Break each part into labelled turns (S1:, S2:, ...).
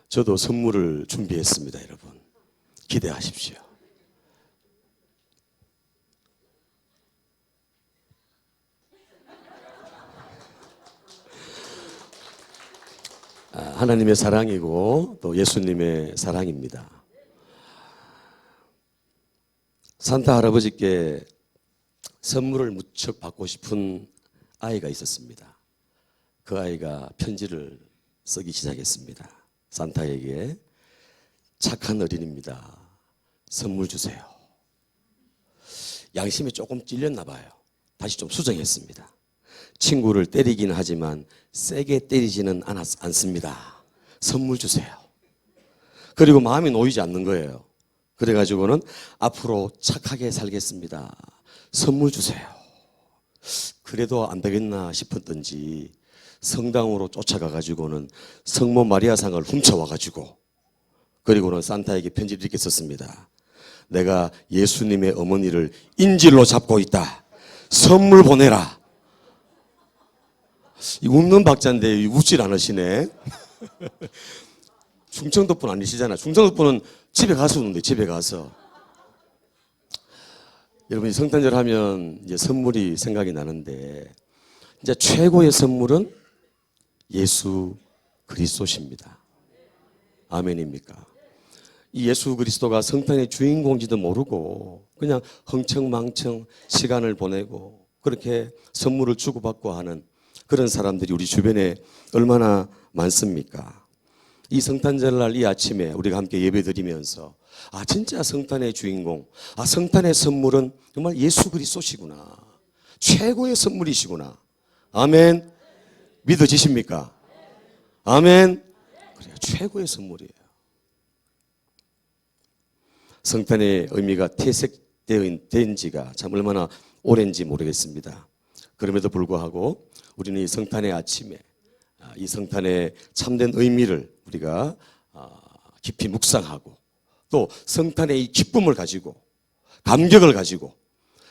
S1: 저도 선물을 준비했습니다, 여러분. 기대하십시오. 하나님의 사랑이고 또 예수님의 사랑입니다. 산타 할아버지께 선물을 무척 받고 싶은 아이가 있었습니다. 그 아이가 편지를 쓰기 시작했습니다. 산타에게 착한 어린입니다. 선물 주세요. 양심이 조금 찔렸나 봐요. 다시 좀 수정했습니다. 친구를 때리긴 하지만 세게 때리지는 않습니다. 선물 주세요. 그리고 마음이 놓이지 않는 거예요. 그래가지고는 앞으로 착하게 살겠습니다. 선물 주세요. 그래도 안 되겠나 싶었던지 성당으로 쫓아가가지고는 성모 마리아상을 훔쳐와가지고 그리고는 산타에게 편지를 이렇게 썼습니다. 내가 예수님의 어머니를 인질로 잡고 있다. 선물 보내라. 이 웃는 박자인데 웃질 않으시네. 충청도 분 아니시잖아요. 충청도 분은 집에 가서 웃는데 집에 가서. 여러분이 성탄절 하면 이제 선물이 생각이 나는데 이제 최고의 선물은 예수 그리스도십니다. 아멘입니까? 이 예수 그리스도가 성탄의 주인공인지도 모르고 그냥 흥청망청 시간을 보내고 그렇게 선물을 주고받고 하는 그런 사람들이 우리 주변에 얼마나 많습니까? 이 성탄절날 이 아침에 우리가 함께 예배드리면서 진짜 성탄의 주인공, 성탄의 선물은 정말 예수 그리스도시구나. 최고의 선물이시구나. 아멘. 믿어지십니까? 아멘. 그래요. 최고의 선물이에요. 성탄의 의미가 퇴색된 지가 참 얼마나 오랜지 모르겠습니다. 그럼에도 불구하고 우리는 이 성탄의 아침에 이 성탄의 참된 의미를 우리가 깊이 묵상하고 또 성탄의 이 기쁨을 가지고 감격을 가지고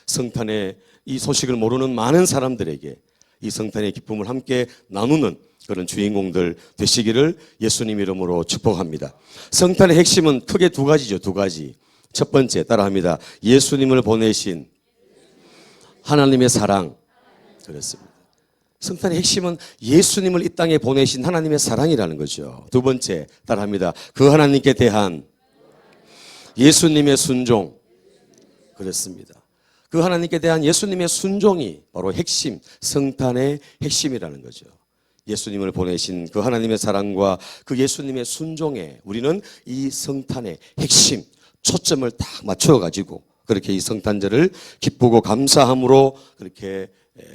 S1: 성탄의 이 소식을 모르는 많은 사람들에게 이 성탄의 기쁨을 함께 나누는 그런 주인공들 되시기를 예수님 이름으로 축복합니다. 성탄의 핵심은 크게 두 가지죠. 두 가지. 첫 번째 따라합니다. 예수님을 보내신 하나님의 사랑. 그렇습니다. 성탄의 핵심은 예수님을 이 땅에 보내신 하나님의 사랑이라는 거죠. 두 번째 따라합니다. 그 하나님께 대한 예수님의 순종. 그렇습니다. 그 하나님께 대한 예수님의 순종이 바로 핵심, 성탄의 핵심이라는 거죠. 예수님을 보내신 그 하나님의 사랑과 그 예수님의 순종에 우리는 이 성탄의 핵심, 초점을 딱 맞춰가지고 그렇게 이 성탄절을 기쁘고 감사함으로 그렇게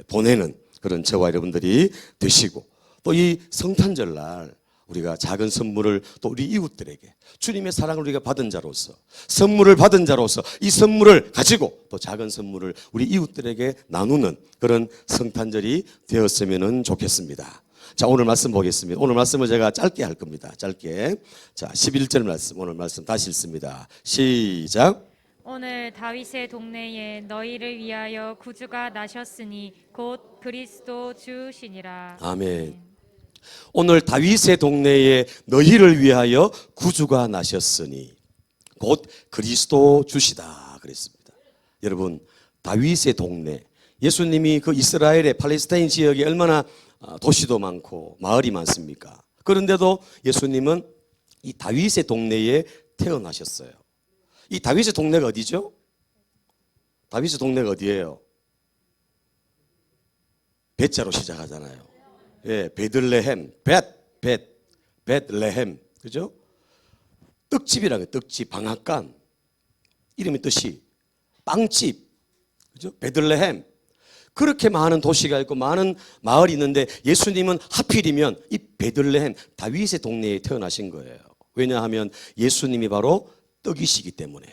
S1: 보내는 그런 저와 여러분들이 되시고 또 이 성탄절날 우리가 작은 선물을 또 우리 이웃들에게 주님의 사랑을 우리가 받은 자로서 선물을 받은 자로서 이 선물을 가지고 또 작은 선물을 우리 이웃들에게 나누는 그런 성탄절이 되었으면 좋겠습니다. 자, 오늘 말씀 보겠습니다. 오늘 말씀을 제가 짧게 할 겁니다. 짧게. 자, 11절 말씀, 오늘 말씀 다시 읽습니다. 시작.
S2: 오늘 다윗의 동네에 너희를 위하여 구주가 나셨으니 곧 그리스도 주시니라.
S1: 아멘. 오늘 다윗의 동네에 너희를 위하여 구주가 나셨으니 곧 그리스도 주시다 그랬습니다. 여러분, 다윗의 동네, 예수님이 그 이스라엘의 팔레스타인 지역에 얼마나 도시도 많고 마을이 많습니까? 그런데도 예수님은 이 다윗의 동네에 태어나셨어요. 이 다윗의 동네가 어디죠? 다윗의 동네가 어디예요? 벳자로 시작하잖아요. 예, 베들레헴, 벳레헴, 그죠? 떡집이라고 떡집, 방앗간. 이름의 뜻이 빵집, 그죠? 베들레헴. 그렇게 많은 도시가 있고 많은 마을이 있는데 예수님은 하필이면 이 베들레헴, 다윗의 동네에 태어나신 거예요. 왜냐하면 예수님이 바로 떡이시기 때문에,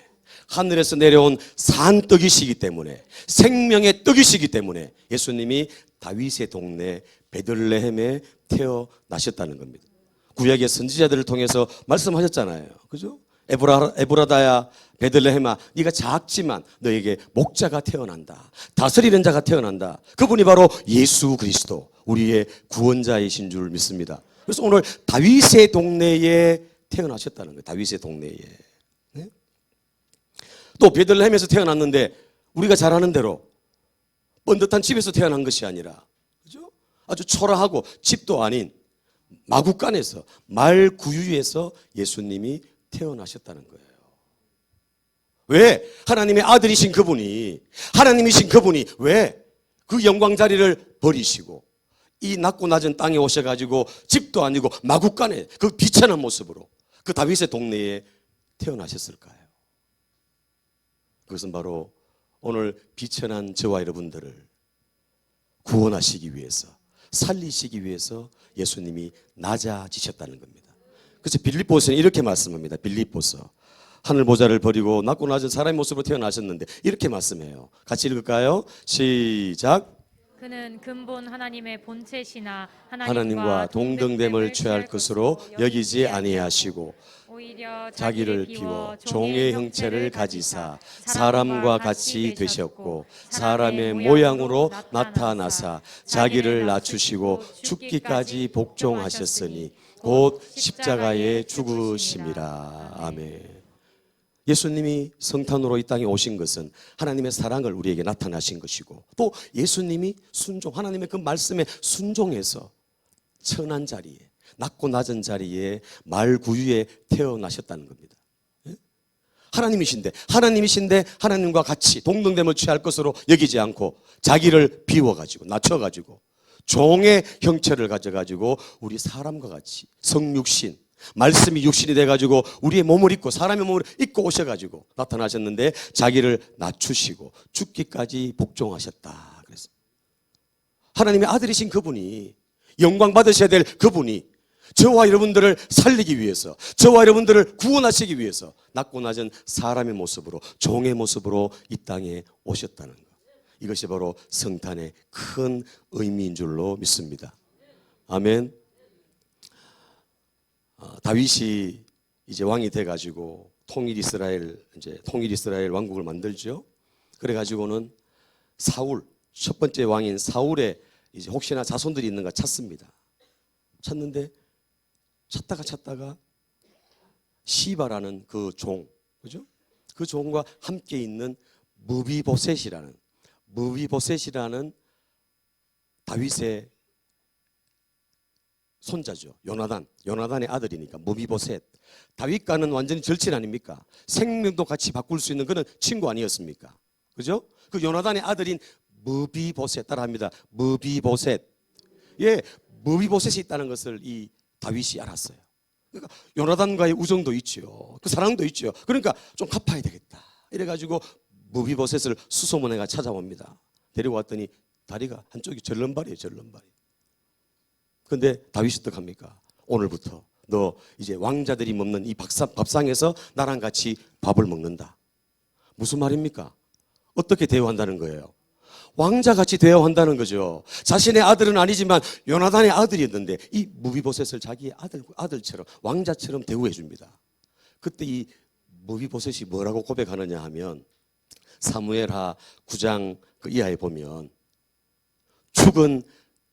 S1: 하늘에서 내려온 산떡이시기 때문에, 생명의 떡이시기 때문에 예수님이 다윗의 동네 베들레헴에 태어나셨다는 겁니다. 구약의 선지자들을 통해서 말씀하셨잖아요. 그죠? 에브라다야 베들레헴아, 네가 작지만 너에게 목자가 태어난다. 다스리는 자가 태어난다. 그분이 바로 예수 그리스도, 우리의 구원자이신 줄 믿습니다. 그래서 오늘 다윗의 동네에 태어나셨다는 거예요. 다윗의 동네에. 네? 또 베들레헴에서 태어났는데 우리가 잘 아는 대로 번듯한 집에서 태어난 것이 아니라, 그죠? 아주 초라하고 집도 아닌 마구간에서, 말구유에서 예수님이 태어나셨다는 거예요. 왜? 하나님의 아들이신 그분이, 하나님이신 그분이 왜 그 영광 자리를 버리시고 이 낮고 낮은 땅에 오셔가지고 집도 아니고 마구간에 그 비천한 모습으로 그 다윗의 동네에 태어나셨을까요? 그것은 바로 오늘 비천한 저와 여러분들을 구원하시기 위해서, 살리시기 위해서 예수님이 낮아지셨다는 겁니다. 그래서 빌립보서는 이렇게 말씀합니다. 빌립보서, 하늘 보좌를 버리고 낮고 낮은 사람의 모습으로 태어나셨는데 이렇게 말씀해요. 같이 읽을까요? 시작.
S2: 그는 근본 하나님의 본체시나
S1: 하나님과 동등됨을 취할 것으로 여기지 아니하시고
S2: 오히려
S1: 자기를 비워 종의 형체를 가지사 사람과 같이 되셨고 사람의 모양으로 나타나사 자기를 낮추시고 죽기까지 복종하셨으니 곧 십자가에 죽으심이라. 아멘. 예수님이 성탄으로 이 땅에 오신 것은 하나님의 사랑을 우리에게 나타나신 것이고, 또 예수님이 순종, 하나님의 그 말씀에 순종해서 천한 자리에, 낮고 낮은 자리에 말구유에 태어나셨다는 겁니다. 하나님이신데 하나님과 같이 동등됨을 취할 것으로 여기지 않고 자기를 비워가지고 낮춰가지고 종의 형체를 가져가지고 우리 사람과 같이 성육신, 말씀이 육신이 돼가지고 우리의 몸을 입고 사람의 몸을 입고 오셔가지고 나타나셨는데 자기를 낮추시고 죽기까지 복종하셨다. 그래서 하나님의 아들이신 그분이, 영광 받으셔야 될 그분이 저와 여러분들을 살리기 위해서, 저와 여러분들을 구원하시기 위해서 낮고 낮은 사람의 모습으로, 종의 모습으로 이 땅에 오셨다는 것. 이것이 바로 성탄의 큰 의미인 줄로 믿습니다. 아멘. 다윗이 이제 왕이 돼가지고 통일 이스라엘 왕국을 만들죠. 그래가지고는 사울, 첫 번째 왕인 사울의 이제 혹시나 자손들이 있는가 찾습니다. 찾는데 찾다가 시바라는 그 종, 그죠? 그 종과 함께 있는 무비보셋이라는 다윗의 손자죠. 요나단의 아들이니까 무비보셋. 다윗과는 완전히 절친 아닙니까? 생명도 같이 바꿀 수 있는 그런 친구 아니었습니까? 그죠? 그 요나단의 아들인 무비보셋, 따라합니다. 무비보셋. 예, 무비보셋이 있다는 것을 이 다윗이 알았어요. 그러니까 요나단과의 우정도 있죠. 그 사랑도 있죠. 그러니까 좀 갚아야 되겠다. 이래가지고 무비보셋을 수소문해가 찾아옵니다. 데려왔더니 다리가 한쪽이 절름발이에요. 절름발이. 근데 다윗이 어떡합니까? 오늘부터 너 이제 왕자들이 먹는 이 밥상에서 나랑 같이 밥을 먹는다. 무슨 말입니까? 어떻게 대우한다는 거예요? 왕자같이 대우한다는 거죠. 자신의 아들은 아니지만 요나단의 아들이었는데 이 무비보셋을 자기 아들처럼, 왕자처럼 대우해 줍니다. 그때 이 무비보셋이 뭐라고 고백하느냐 하면 사무엘하 9장 그 이하에 보면 죽은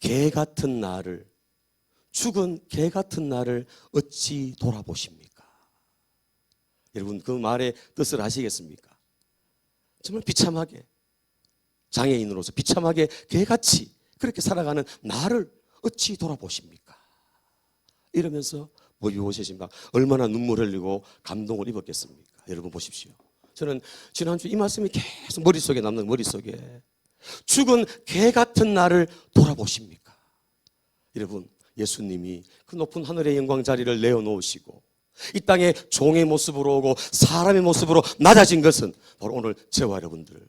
S1: 개 같은 나를 어찌 돌아보십니까? 여러분 그 말의 뜻을 아시겠습니까? 정말 비참하게, 장애인으로서 비참하게 개같이 그렇게 살아가는 나를 어찌 돌아보십니까? 이러면서 무비보셋이 막 얼마나 눈물 흘리고 감동을 입었겠습니까? 여러분 보십시오. 저는 지난주 이 말씀이 계속 머릿속에 남는, 머릿속에 죽은 개 같은 나를 돌아보십니까? 여러분, 예수님이 그 높은 하늘의 영광 자리를 내어놓으시고 이 땅에 종의 모습으로 오고 사람의 모습으로 낮아진 것은 바로 오늘 저와 여러분들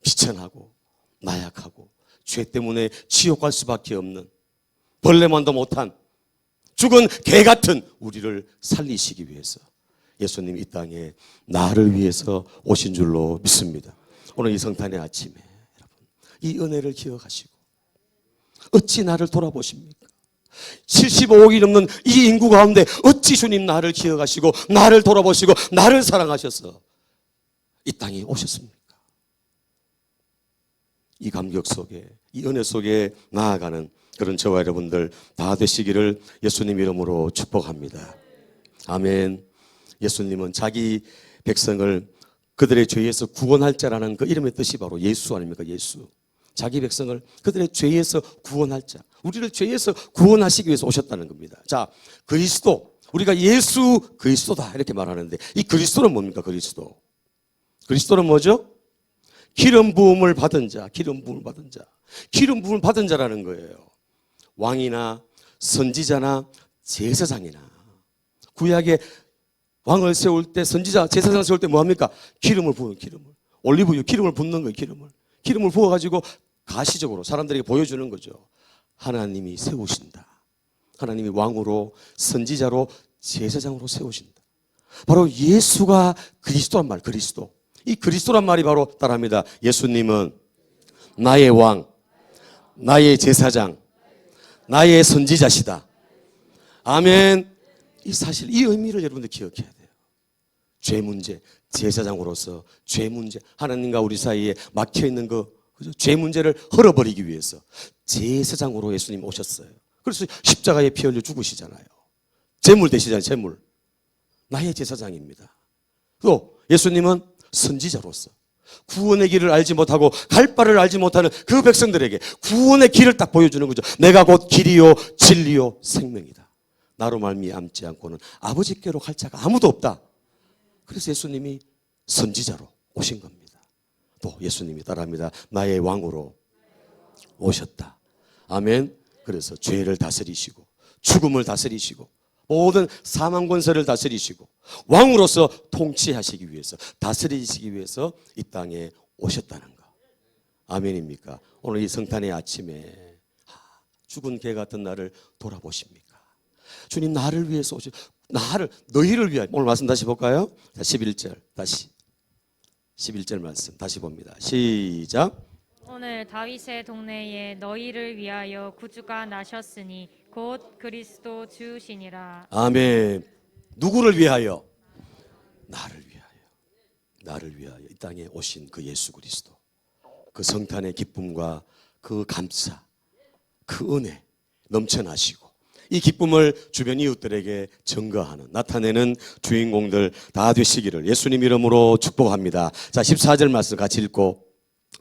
S1: 비천하고 나약하고 죄 때문에 지옥 갈 수밖에 없는, 벌레만도 못한 죽은 개 같은 우리를 살리시기 위해서 예수님이 이 땅에 나를 위해서 오신 줄로 믿습니다. 오늘 이 성탄의 아침에 여러분 이 은혜를 기억하시고 어찌 나를 돌아보십니까? 75억이 넘는 이 인구 가운데 어찌 주님 나를 기억하시고 나를 돌아보시고 나를 사랑하셔서 이 땅에 오셨습니까? 이 감격 속에, 이 은혜 속에 나아가는 그런 저와 여러분들 다 되시기를 예수님 이름으로 축복합니다. 아멘. 예수님은 자기 백성을 그들의 죄에서 구원할 자라는 그 이름의 뜻이 바로 예수 아닙니까? 예수. 자기 백성을 그들의 죄에서 구원할 자. 우리를 죄에서 구원하시기 위해서 오셨다는 겁니다. 자, 그리스도. 우리가 예수 그리스도다 이렇게 말하는데 이 그리스도는 뭡니까? 그리스도. 그리스도는 뭐죠? 기름 부음을 받은 자. 기름 부음을 받은 자. 기름 부음을 받은 자라는 거예요. 왕이나 선지자나 제사장이나 구약에 왕을 세울 때 선지자 제사장 세울 때 뭐합니까? 기름을 부은 기름을 올리브유 기름을 붓는 거예요. 기름을 부어가지고 가시적으로 사람들에게 보여주는 거죠. 하나님이 세우신다. 하나님이 왕으로 선지자로 제사장으로 세우신다. 바로 예수가 그리스도란 말. 그리스도. 이 그리스도란 말이 바로 따라합니다. 예수님은 나의 왕, 나의 제사장, 나의 선지자시다. 아멘. 이 사실 이 의미를 여러분들 기억해야 돼요. 죄 문제, 제사장으로서 죄 문제, 하나님과 우리 사이에 막혀 있는 죄 문제를 헐어버리기 위해서 제사장으로 예수님 오셨어요. 그래서 십자가에 피 흘려 죽으시잖아요. 제물 되시잖아요. 제물. 나의 제사장입니다. 또 예수님은 선지자로서 구원의 길을 알지 못하고 갈 바를 알지 못하는 그 백성들에게 구원의 길을 딱 보여주는 거죠. 내가 곧 길이요 진리요 생명이다. 나로 말미암지 않고는 아버지께로 갈 자가 아무도 없다. 그래서 예수님이 선지자로 오신 겁니다. 또 예수님이 따라합니다. 나의 왕으로 오셨다. 아멘. 그래서 죄를 다스리시고 죽음을 다스리시고 모든 사망 권세를 다스리시고 왕으로서 통치하시기 위해서 다스리시기 위해서 이 땅에 오셨다는 거. 아멘입니까? 오늘 이 성탄의 아침에 죽은 개 같은 나를 돌아보십니까? 주님 나를 위해서 오신 너희를 위하여. 오늘 말씀 다시 볼까요? 자, 11절 다시 11절 말씀 다시 봅니다. 시작.
S2: 오늘 다윗의 동네에 너희를 위하여 구주가 나셨으니 곧 그리스도 주시니라.
S1: 아멘. 누구를 위하여? 나를 위하여. 나를 위하여 이 땅에 오신 그 예수 그리스도. 그 성탄의 기쁨과 그 감사, 그 은혜 넘쳐나시고 이 기쁨을 주변 이웃들에게 증거하는 나타내는 주인공들 다 되시기를 예수님 이름으로 축복합니다. 자, 14절 말씀 같이 읽고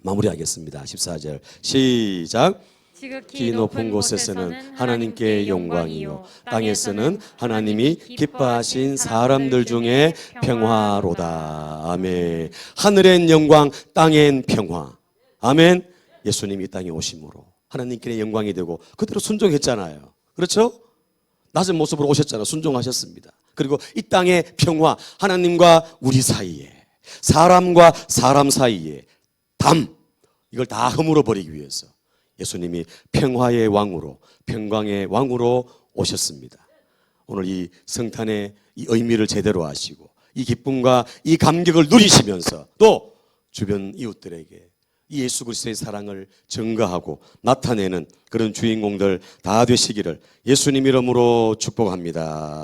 S1: 마무리하겠습니다. 14절 시작.
S2: 지극히 높은 곳에서는 하나님께 영광이요
S1: 땅에서는 하나님이 기뻐하신 사람들 중에 평화로다. 아멘. 하늘엔 영광, 땅엔 평화. 아멘. 예수님이 이 땅에 오심으로 하나님께 영광이 되고 그대로 순종했잖아요. 그렇죠? 낮은 모습으로 오셨잖아요. 순종하셨습니다. 그리고 이 땅의 평화, 하나님과 우리 사이에, 사람과 사람 사이에 이걸 다 허물어 버리기 위해서 예수님이 평화의 왕으로, 평강의 왕으로 오셨습니다. 오늘 이 성탄의 이 의미를 제대로 아시고 이 기쁨과 이 감격을 누리시면서 또 주변 이웃들에게 이 예수 그리스도의 사랑을 증거하고 나타내는 그런 주인공들 다 되시기를 예수님 이름으로 축복합니다.